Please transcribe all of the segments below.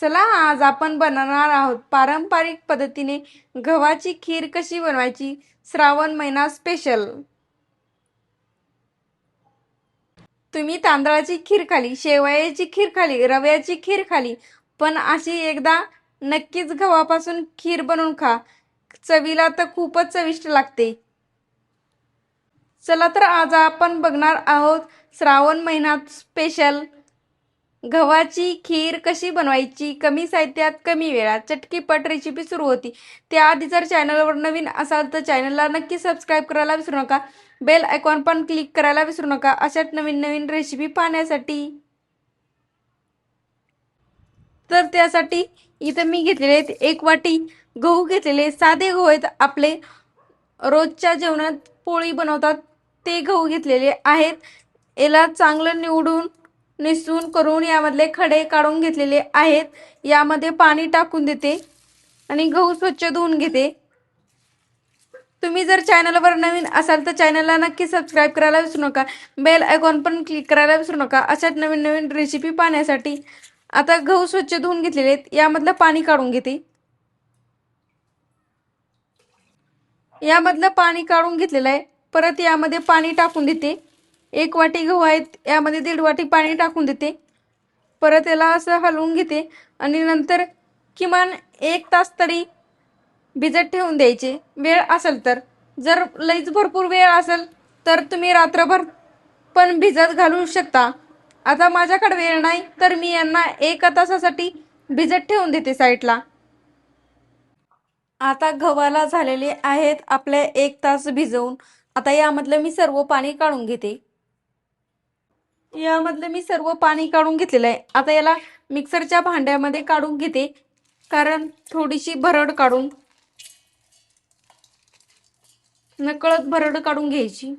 चला आज आपण बनवणार आहोत पारंपरिक पद्धतीने गव्हाची खीर कशी बनवायची श्रावण महिना स्पेशल। तुम्ही तांदळाची खीर खाली, शेवयाची खीर खाली, रव्याची खीर खाली, पण अशी एकदा नक्कीच गव्हापासून खीर बनवून खा। चवीला तर खूपच चविष्ट लागते। चला तर आज आपण बघणार आहोत श्रावण महिन्यात स्पेशल गव्हाची खीर कशी बनवायची कमी साहित्यात कमी वेळात चटकीपट रेसिपी सुरू होती। त्याआधी जर चॅनलवर नवीन असाल तर चॅनलला नक्की सबस्क्राईब करायला विसरू नका, बेल आयकॉन पण क्लिक करायला विसरू नका अशाच नवीन नवीन रेसिपी पाहण्यासाठी। तर त्यासाठी इथे मी घेतलेले आहेत 1 वाटी गहू घेतलेले, साधे गहू आहेत, आपले रोजच्या जेवणात पोळी बनवतात ते गहू घेतलेले आहेत। याला चांगलं निवडून निसून करून यामधले खडे काढून घेतलेले आहेत। यामध्ये पाणी टाकून देते आणि गहू स्वच्छ धुवून घेते। तुम्ही जर चॅनलवर नवीन असाल तर चॅनलला नक्की सबस्क्राईब करायला विसरू नका, बेल आयकॉन पण क्लिक करायला विसरू नका अशाच नवीन नवीन रेसिपी पाहण्यासाठी। आता गहू स्वच्छ धुवून घेतलेले आहेत, यामधलं पाणी काढून घेते। यामधलं पाणी काढून घेतलेलं आहे, परत यामध्ये पाणी टाकून देते। 1 वाटी गहू आहेत, यामध्ये 1.5 वाटी पाणी टाकून देते। परत याला असं हलवून घेते आणि नंतर किमान 1 तास तरी भिजत ठेवून द्यायचे वेळ असेल तर। जर लईच भरपूर वेळ असेल तर तुम्ही रात्रभर पण भिजत घालू शकता। आता माझ्याकडे वेळ नाही तर मी यांना 1 तासासाठी भिजत ठेवून देते साईडला। आता गव्हाला झालेले आहेत आपले 1 तास भिजवून। आता यामधलं मी सर्व पाणी काढून घेते। यामधलं मी सर्व पाणी काढून घेतलेलं आहे। आता याला मिक्सरच्या भांड्यामध्ये काढून घेते, कारण थोडीशी भरड काढून नकळत भरड काढून घ्यायची।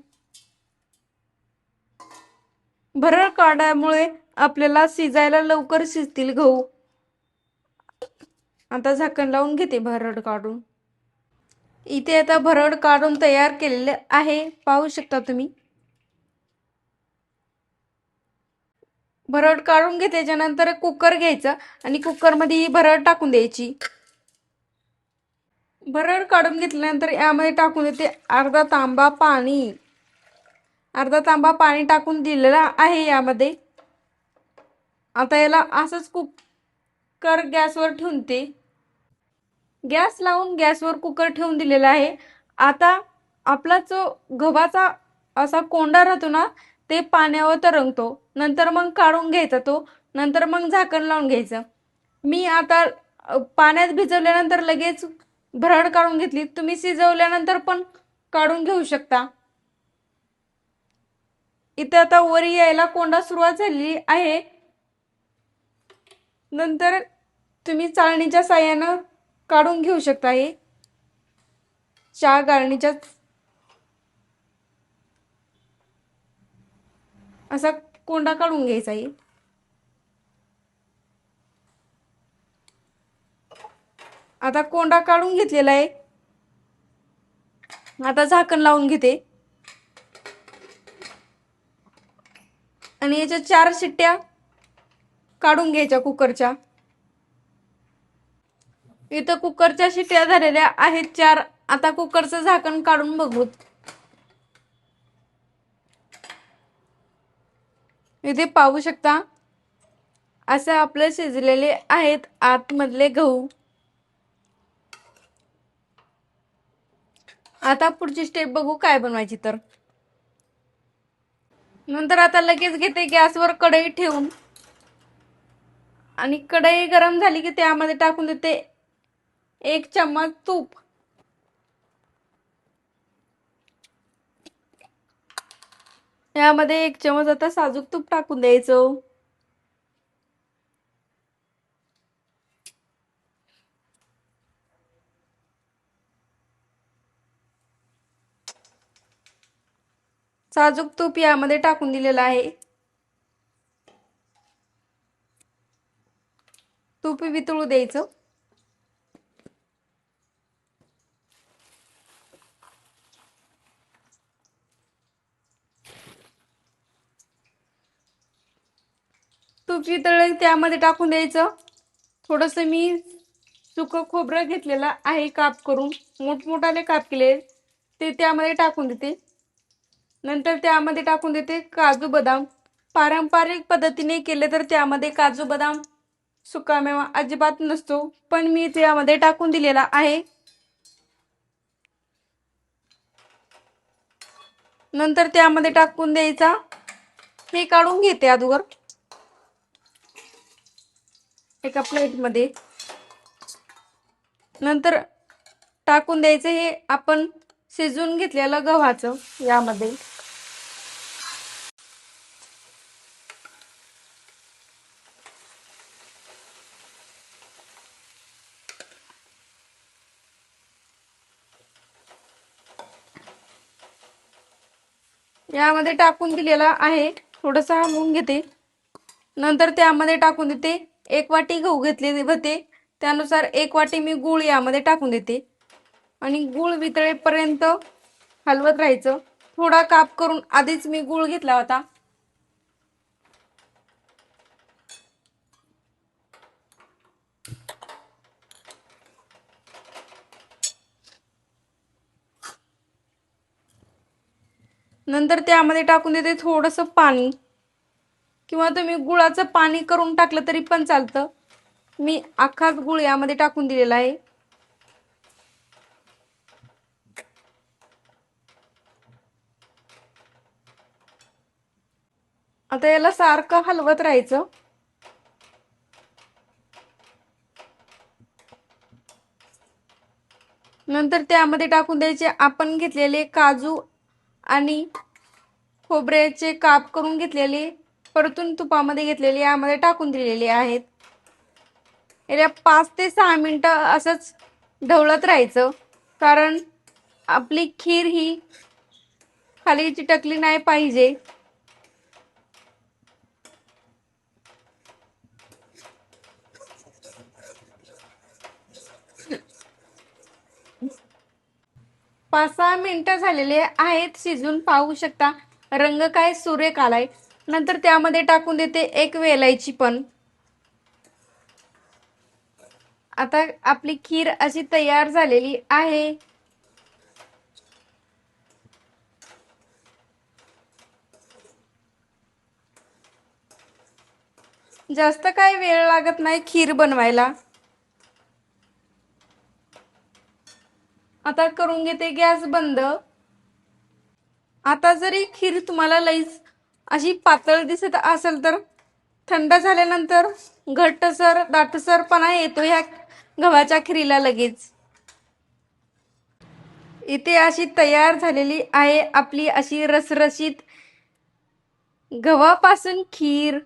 भरड काढल्यामुळे आपल्याला शिजायला लवकर शिजतील गहू। आता झाकण लावून घेते भरड काढून। इथे आता भरड काढून तयार केलेले आहे, पाहू शकता तुम्ही। भरड काढून घेतल्याच्या नंतर कुकर घ्यायचा आणि कुकरमध्ये ही भरड टाकून द्यायची। भरड काढून घेतल्यानंतर यामध्ये टाकून देते अर्धा तांबा पाणी। अर्धा तांबा पाणी टाकून दिलेला आहे यामध्ये। आता याला असंच कुकर गॅसवर ठेवून दे। गॅस लावून गॅसवर कुकर ठेवून दिलेला आहे। आता आपला जो गव्हाचा असा कोंडा राहतो ना, ते पाण्यावर तरंगतो, नंतर मग काढून घ्यायचा तो, नंतर मग झाकण लावून घ्यायचं। मी आता पाण्यात भिजवल्यानंतर लगेच भरड काढून घेतली, तुम्ही शिजवल्यानंतर पण काढून घेऊ शकता। इथे आता वर यायला कोंडा सुरुवात झालेली आहे। नंतर तुम्ही चाळणीच्या साहाय्याने काढून घेऊ शकता। हे चहा गाळणीच्या असा कोंडा काढून घ्यायचा आहे। आता कोंडा काढून घेतलेला आहे। आता झाकण लावून घेते आणि याच्या 4 शिट्ट्या काढून घ्यायच्या कुकरच्या। इथं कुकरच्या शिट्ट्या झालेल्या आहेत 4। आता कुकरचं झाकण काढून बघू। इथे पाहू शकता असं आपले शिजलेले आहेत आतमधले गहू। आता पुढची स्टेप बघू काय बनवायची तर। नंतर आता लगेच घेते गॅसवर कढई ठेवून आणि कढई गरम झाली की त्यामध्ये टाकून देते 1 चम्मच तूप। यामध्ये 1 चम्मच आता साजूक तूप टाकून द्यायचं। साजूक तूप यामध्ये टाकून दिलेलं आहे। तूप वितळू द्यायचं। तूप वितळले त्यामध्ये टाकून द्यायचं थोडंसं मी सुकं खोबरं घेतलेलं आहे काप करून, मोठमोठाले काप केले ते त्यामध्ये टाकून देते. नंतर त्यामध्ये टाकून देते काजू बदाम. पारंपरिक पद्धतीने केले तर त्यामध्ये काजू बदाम सुकामेवा अजिबात नसतो, पण मी त्यामध्ये टाकून दिलेला आहे. नंतर त्यामध्ये टाकून द्यायचा, हे काढून घेते अगोदर एका प्लेटमध्ये. नंतर टाकून द्यायचं हे आपण शिजवून घेतलेलं गव्हाचं यामध्ये. यामध्ये टाकून दिलेला आहे, थोडंसं हलवून घेते. नंतर त्यामध्ये टाकून देते 1 वाटी गहू घेतले होते, त्यानुसार 1 वाटी मी गूळ यामध्ये टाकून देते आणि गूळ वितळेपर्यंत हलवत राहायचं. थोडा काप करून आधीच मी गूळ घेतला होता. नंतर त्यामध्ये टाकून देते थोडंसं पाणी, किंवा तुम्ही गुळाचं पाणी करून टाकलं तरी पण चालतं. मी अख्खाच गुळ यामध्ये टाकून दिलेला आहे. आता याला सारखं हलवत राहायचं. नंतर त्यामध्ये टाकून द्यायचे आपण घेतलेले काजू आणि खोबऱ्याचे काप करून घेतलेले, परतून तुपामध्ये घेतलेले यामध्ये टाकून दिलेले आहेत. याला 5 ते 6 मिनिटं असंच ढवळत राहायचं, कारण आपली खीर ही खाली चिटकली नाही पाहिजे. पाच 6 मिनिटं झालेले आहेत शिजून, पाहू शकता रंग काय सुरेख आलाय. नंतर त्यामध्ये टाकून देते 1 वेलायची पण. आता आपली खीर अशी तयार झालेली आहे. जास्त काही वेळ लागत नाही खीर बनवायला. आता करून घेते गॅस बंद. आता जरी खीर तुम्हाला लईच अशी पातळ दिसत असेल तर थंड झाल्यानंतर घट्टसर दाटसरपणा येतो ह्या गव्हाच्या खीरीला लगेच. इथे अशी तयार झालेली आहे आपली अशी रसरशीत गव्हापासून खीर.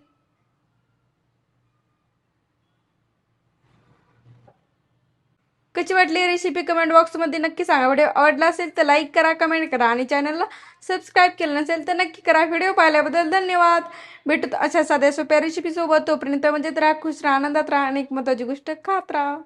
कशी वाटली रेसिपी कमेंट बॉक्समध्ये नक्की सांगा. व्हिडिओ आवडला असेल तर लाईक करा, कमेंट करा आणि चॅनलला सबस्क्राईब केलं नसेल तर नक्की करा. व्हिडिओ पाहिल्याबद्दल धन्यवाद. भेटूत अशा साध्या सोप्या रेसिपी सोबत. तोपर्यंत म्हणजे राहा, खुश राहा, आनंदात राहा आणि एक महत्त्वाची गोष्ट खात राहा.